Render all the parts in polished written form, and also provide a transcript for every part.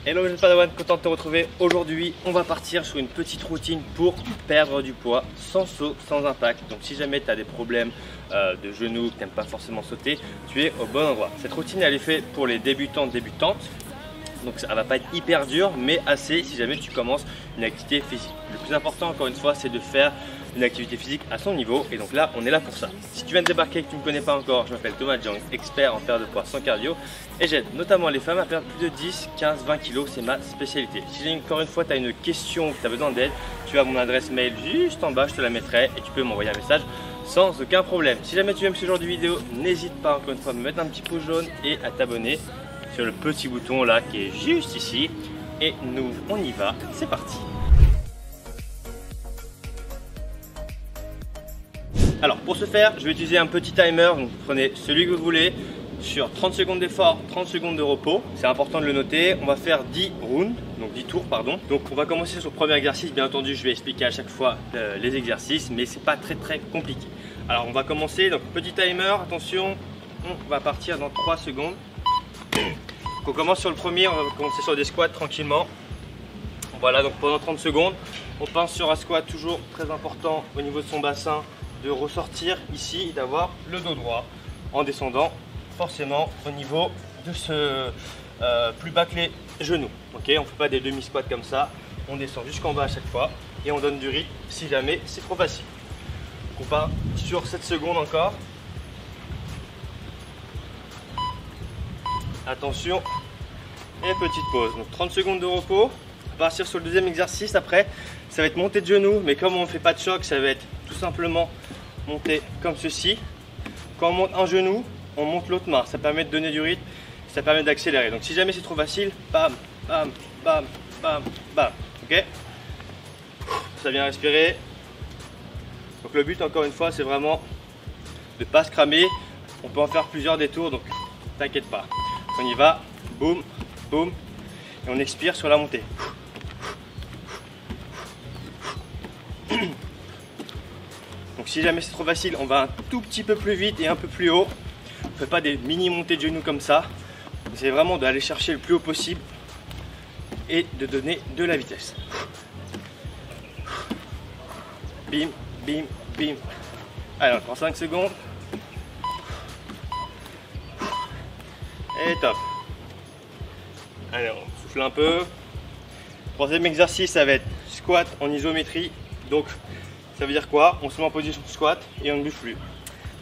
Hello les Padawan, content de te retrouver. Aujourd'hui, on va partir sur une petite routine pour perdre du poids sans saut, sans impact. Donc si jamais tu as des problèmes de genoux, que tu n'aimes pas forcément sauter, tu es au bon endroit. Cette routine, elle est faite pour les débutantes. Donc ça va pas être hyper dur, mais assez si jamais tu commences une activité physique. Le plus important, encore une fois, c'est de faire une activité physique à son niveau. Et donc là, on est là pour ça. Si tu viens de débarquer et que tu ne me connais pas encore, je m'appelle Thomas Jang, expert en perte de poids sans cardio. Et j'aide notamment les femmes à perdre plus de 10, 15, 20 kilos. C'est ma spécialité. Si encore une fois, tu as une question ou que tu as besoin d'aide, tu as mon adresse mail juste en bas, je te la mettrai. Et tu peux m'envoyer un message sans aucun problème. Si jamais tu aimes ce genre de vidéo, n'hésite pas encore une fois à me mettre un petit pouce jaune et à t'abonner sur le petit bouton là qui est juste ici. Et nous, on y va. C'est parti. Alors pour ce faire, je vais utiliser un petit timer, donc prenez celui que vous voulez, sur 30 secondes d'effort, 30 secondes de repos, c'est important de le noter. On va faire 10 rounds, donc 10 tours pardon. Donc on va commencer sur le premier exercice, bien entendu je vais expliquer à chaque fois les exercices, mais c'est pas très compliqué. Alors on va commencer, donc petit timer, attention, on va partir dans 3 secondes. Donc on commence sur le premier, on va commencer sur des squats tranquillement. Voilà, donc pendant 30 secondes, on pense sur un squat toujours très important au niveau de son bassin, de ressortir ici et d'avoir le dos droit en descendant forcément au niveau de ce plus bas que les genoux. Ok, on ne fait pas des demi-squats comme ça, on descend jusqu'en bas à chaque fois et on donne du rythme si jamais c'est trop facile. Donc on part sur 7 secondes encore. Attention et petite pause. Donc 30 secondes de repos. On va partir sur le deuxième exercice après. Ça va être monter de genoux, mais comme on ne fait pas de choc, ça va être tout simplement monter comme ceci. Quand on monte un genou, on monte l'autre main. Ça permet de donner du rythme, ça permet d'accélérer. Donc si jamais c'est trop facile, bam, bam, bam, bam, bam. Ok, ça vient respirer. Donc le but encore une fois, c'est vraiment de ne pas se cramer. On peut en faire plusieurs détours, donc t'inquiète pas. On y va, boum, boum, et on expire sur la montée. Donc si jamais c'est trop facile, on va un tout petit peu plus vite et un peu plus haut. On ne fait pas des mini montées de genoux comme ça. C'est vraiment d'aller chercher le plus haut possible et de donner de la vitesse. Bim, bim, bim. Allez, encore 5 secondes. Et top. Allez, on souffle un peu. Troisième exercice, ça va être squat en isométrie. Donc ça veut dire quoi? On se met en position de squat et on ne bouge plus.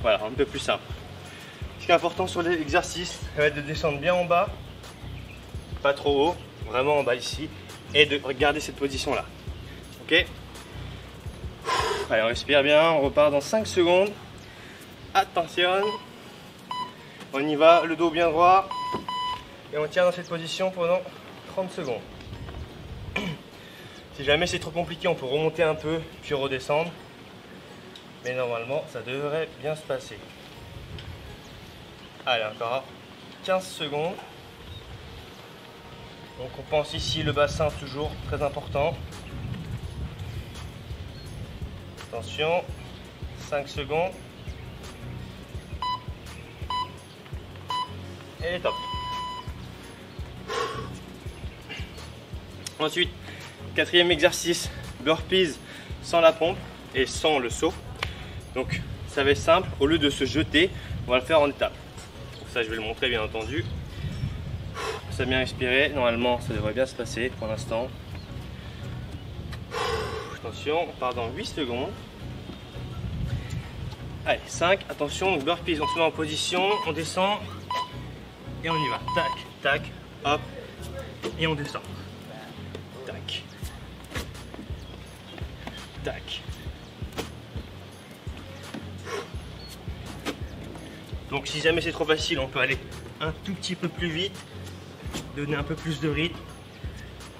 Voilà, un peu plus simple. Ce qui est important sur l'exercice, ça va être de descendre bien en bas, pas trop haut, vraiment en bas ici, et de regarder cette position là. Ok? Allez, on respire bien, on repart dans 5 secondes. Attention, on y va, le dos bien droit, et on tient dans cette position pendant 30 secondes. Si jamais c'est trop compliqué, on peut remonter un peu, puis redescendre. Mais normalement, ça devrait bien se passer. Allez, encore 15 secondes. Donc on pense ici le bassin, toujours très important. Attention, 5 secondes. Et top. Ensuite, quatrième exercice, burpees sans la pompe et sans le saut. Donc ça va être simple, au lieu de se jeter, on va le faire en étapes. Pour ça je vais le montrer bien entendu. Ça bien respirer, normalement ça devrait bien se passer pour l'instant. Attention, on part dans 8 secondes. Allez, 5, attention, donc burpees, on se met en position, on descend et on y va. Tac, tac, hop, et on descend. Tac. Tac. Donc si jamais c'est trop facile, on peut aller un tout petit peu plus vite, donner un peu plus de rythme.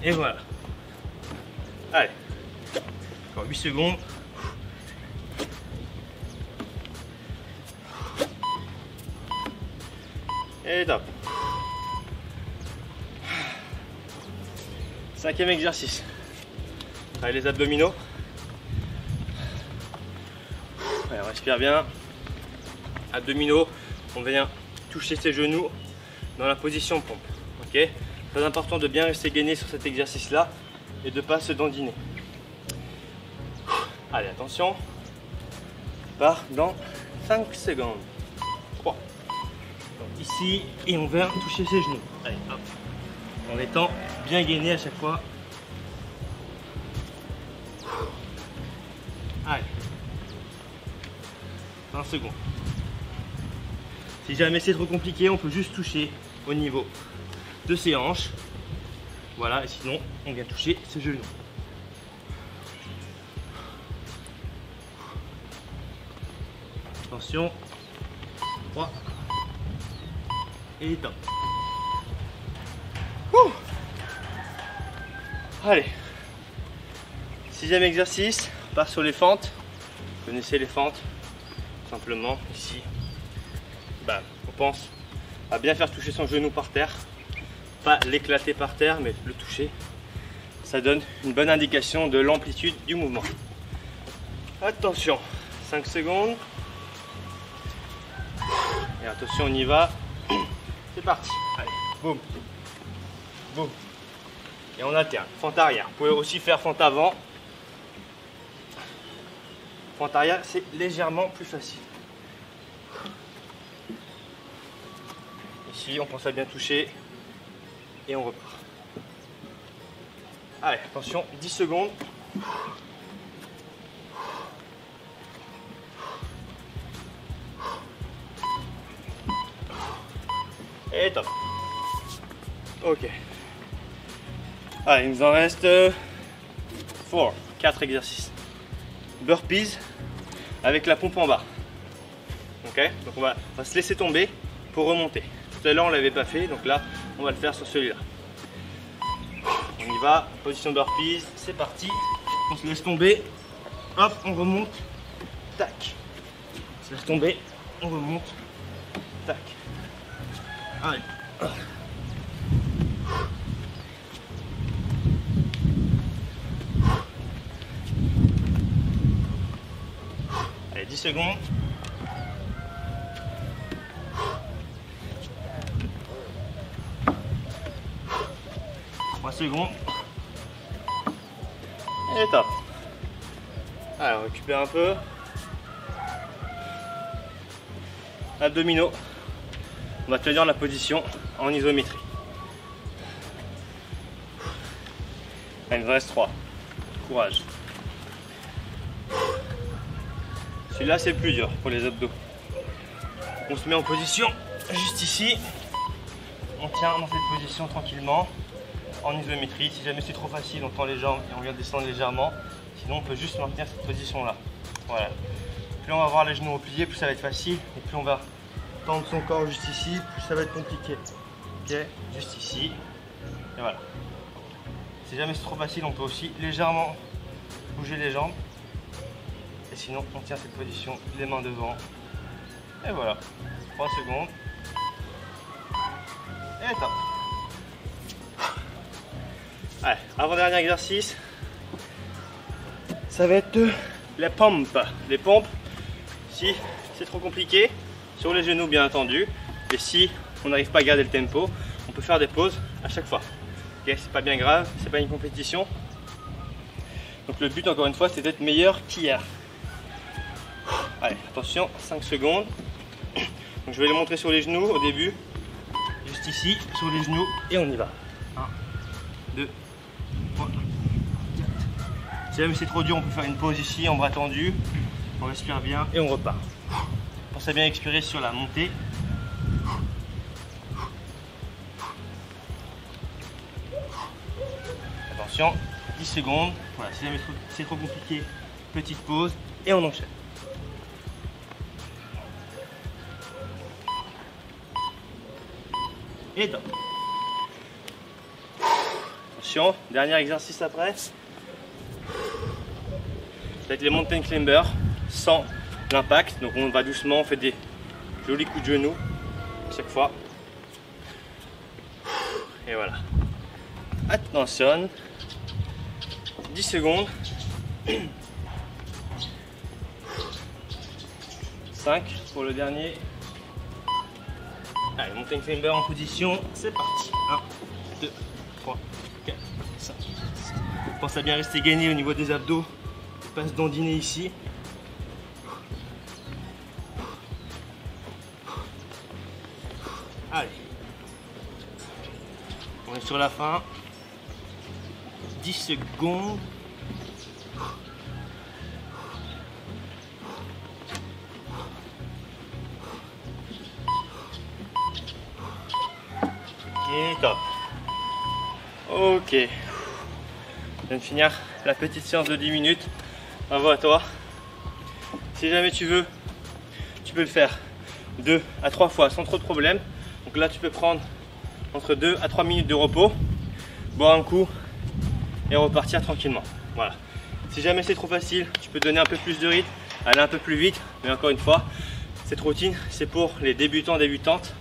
Et voilà. Allez. Encore 8 secondes. Et top. Cinquième exercice. Allez, les abdominaux. Allez, on respire bien. Abdominaux, on vient toucher ses genoux dans la position pompe. Ok, Très important de bien rester gainé sur cet exercice-là et de ne pas se dandiner. Allez, attention. On part dans 5 secondes. 3. Donc ici, et on vient toucher ses genoux. Allez, hop. En étant bien gainé à chaque fois. Allez. 20 secondes. Si jamais c'est trop compliqué, on peut juste toucher au niveau de ses hanches. Voilà, et sinon, on vient toucher ses genoux. Attention. 3. Et top. Ouh. Allez. 6e exercice, on part sur les fentes. Vous connaissez les fentes? Simplement, ici. On pense à bien faire toucher son genou par terre. Pas l'éclater par terre, mais le toucher. Ça donne une bonne indication de l'amplitude du mouvement. Attention, 5 secondes. Et attention, on y va. C'est parti. Allez, boum. Boum. Et on alterne. Fente arrière. Vous pouvez aussi faire fente avant. Fente arrière, c'est légèrement plus facile. Ici, on pense à bien toucher. Et on repart. Allez, attention, 10 secondes. Et top. Ok. Allez, il nous en reste 4 exercices. Burpees avec la pompe en bas. Ok, donc on va se laisser tomber pour remonter. Tout à l'heure on l'avait pas fait, donc là on va le faire sur celui-là. On y va, position burpees, c'est parti. On se laisse tomber, hop, on remonte, tac. On se laisse tomber, on remonte, tac. Allez. Allez, 10 secondes. Secondes. Et top. Alors, on récupère un peu. Abdominaux. On va tenir la position en isométrie. Allez, il nous reste 3. Courage. Celui-là, c'est plus dur pour les abdos. On se met en position juste ici. On tient dans cette position tranquillement. En isométrie, si jamais c'est trop facile, on tend les jambes et on vient descendre légèrement. Sinon, on peut juste maintenir cette position-là. Voilà. Plus on va avoir les genoux repliés, plus ça va être facile. Et plus on va tendre son corps juste ici, plus ça va être compliqué. Ok, juste ici. Et voilà. Si jamais c'est trop facile, on peut aussi légèrement bouger les jambes. Et sinon, on tient cette position, les mains devant. Et voilà. 3 secondes. Et top. Allez, avant-dernier exercice, ça va être la pompe. Les pompes, si c'est trop compliqué, sur les genoux bien entendu, et si on n'arrive pas à garder le tempo, on peut faire des pauses à chaque fois. Okay, c'est pas bien grave, c'est pas une compétition. Donc le but encore une fois c'est d'être meilleur qu'hier. Allez, attention, 5 secondes. Donc, je vais les montrer sur les genoux au début, juste ici, sur les genoux, et on y va. 1, 2, 3, 4. Si jamais c'est trop dur, on peut faire une pause ici en bras tendus. On respire bien et on repart. Pensez à bien expirer sur la montée. Attention, 10 secondes. Voilà, si jamais c'est trop compliqué, petite pause et on enchaîne. Et top. Attention, dernier exercice après. Ça va être les mountain climbers sans l'impact. Donc on va doucement, on fait des jolis coups de genoux à chaque fois. Et voilà. Attention. 10 secondes. 5 pour le dernier. Allez, mountain climber en position, c'est parti. 1, 2, 3, 4, 5, 6. Pense à bien rester gainé au niveau des abdos. Pas se dandiner ici. Allez. On est sur la fin. 10 secondes. Et top. Ok. Je viens de finir la petite séance de 10 minutes. Bravo à toi. Si jamais tu veux, tu peux le faire 2 à 3 fois sans trop de problème. Donc là, tu peux prendre entre 2 à 3 minutes de repos, boire un coup et repartir tranquillement. Voilà. Si jamais c'est trop facile, tu peux donner un peu plus de rythme, aller un peu plus vite. Mais encore une fois, cette routine, c'est pour les débutants, débutantes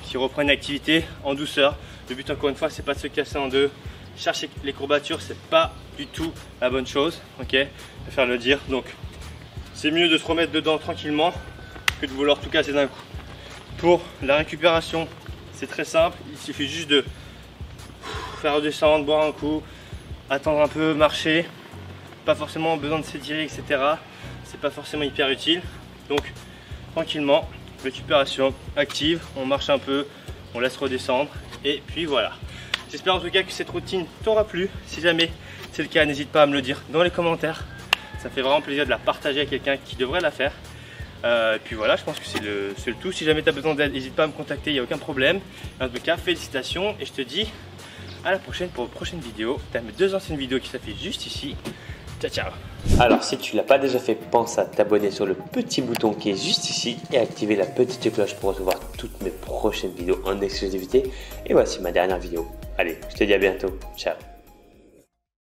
qui reprennent l'activité en douceur. Le but, encore une fois, c'est pas de se casser en deux. Chercher les courbatures, c'est pas du tout la bonne chose. Ok, je préfère le dire. Donc, c'est mieux de se remettre dedans tranquillement que de vouloir tout casser d'un coup. Pour la récupération, c'est très simple. Il suffit juste de faire redescendre, boire un coup, attendre un peu, marcher. Pas forcément besoin de s'étirer, etc. C'est pas forcément hyper utile. Donc, tranquillement, récupération active, on marche un peu, on laisse redescendre et puis voilà. J'espère en tout cas que cette routine t'aura plu. Si jamais c'est le cas, n'hésite pas à me le dire dans les commentaires. Ça fait vraiment plaisir de la partager à quelqu'un qui devrait la faire. Et puis voilà, je pense que c'est le tout. Si jamais tu as besoin d'aide, n'hésite pas à me contacter, il n'y a aucun problème. En tout cas, félicitations et je te dis à la prochaine pour une prochaine vidéo. Tu as mes 2 anciennes vidéos qui s'affichent juste ici. Ciao, ciao. Alors, si tu ne l'as pas déjà fait, pense à t'abonner sur le petit bouton qui est juste ici et activer la petite cloche pour recevoir toutes mes prochaines vidéos en exclusivité. Et voici ma dernière vidéo. Allez, je te dis à bientôt. Ciao.